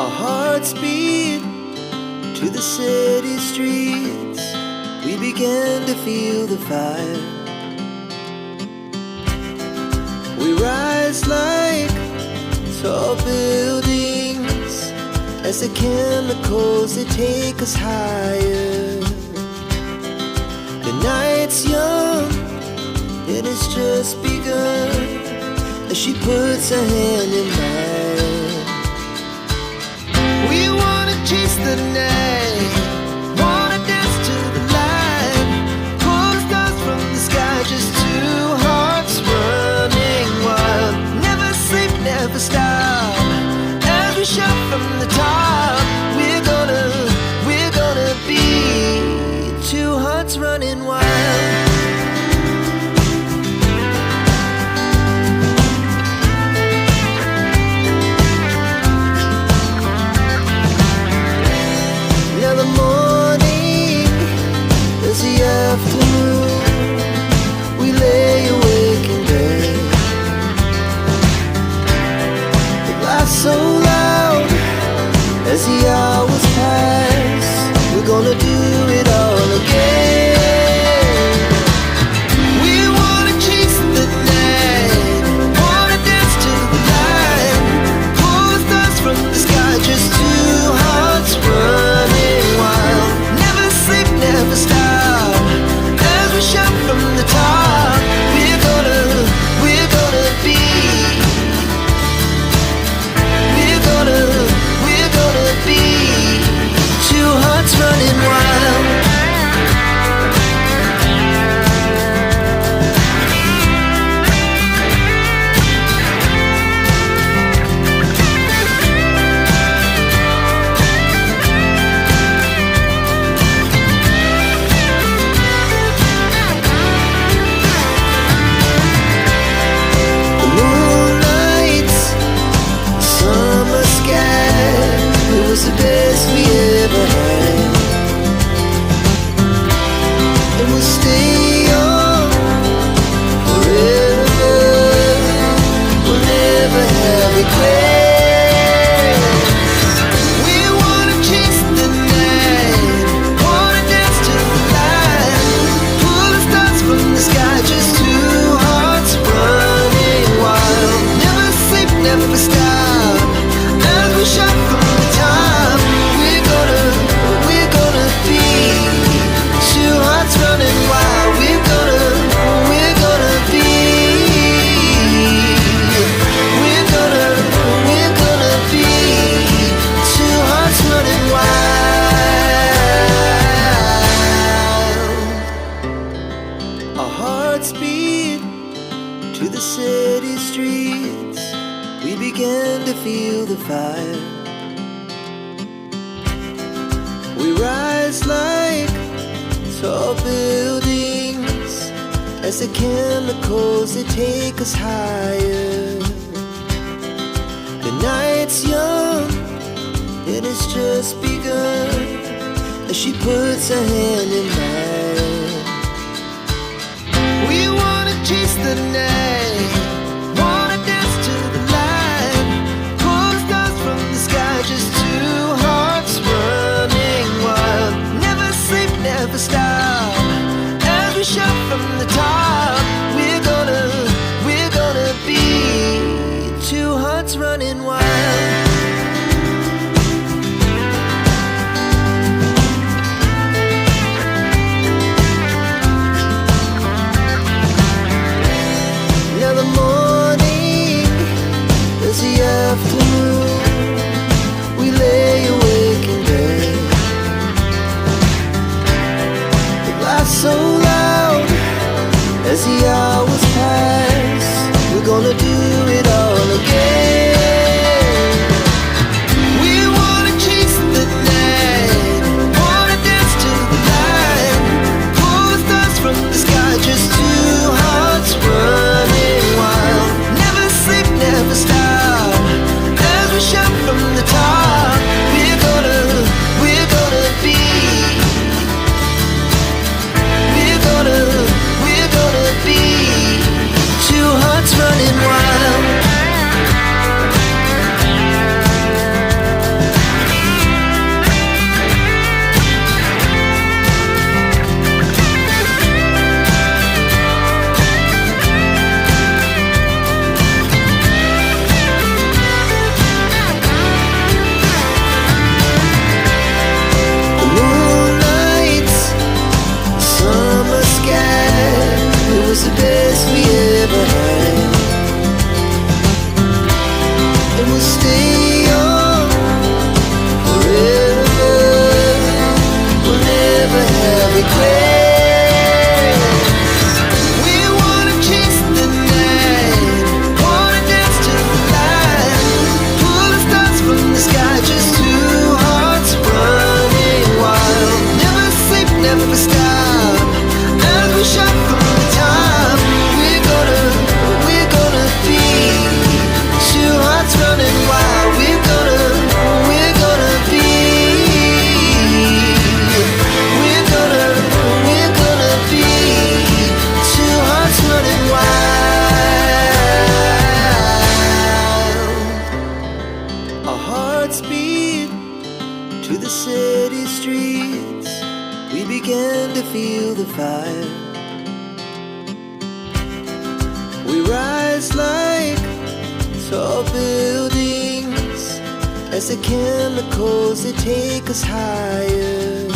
Our hearts beat to the city streets. We began to feel the fire. We rise like tall buildings as the chemicals they take us higher. The night's young, it has just begun as she puts her hand in mine. We wanna chase the night, wanna dance to the light, pull the stars from the sky, just two hearts running wild. Never sleep, never stop, as we shout from the top. We're gonna be two hearts running wild. We lay awake in bed. It laughs so loud as the hours pass. We're gonna do it all again. We wanna chase the night, wanna dance to the light, pull the stars from the sky, just two hearts running wild. Never sleep, never stop, we shout from the top. We're gonna be. We're gonna be two hearts running wild. The best we ever had, and we'll stay young forever. We'll never have regrets. We wanna chase the night, wanna dance to the light, pull the stars from the sky, just two hearts running wild. Never sleep, never stop, as we shout from the top. Running wild, we're gonna be. We're gonna be two hearts running wild. Our hearts beat to the city streets. We began to feel the fire. We rise like tall buildings as the chemicals they take us higher. The night's young, it has just begun as she puts her hand in mine. We wanna chase the night, wanna dance to the light, pull the stars from the sky, just two hearts running wild. Never sleep, never stop, as we shout from the top. We're gonna be two hearts running wild. to the city streets, we began to feel the fire. We rise like tall buildings as the chemicals, they take us higher.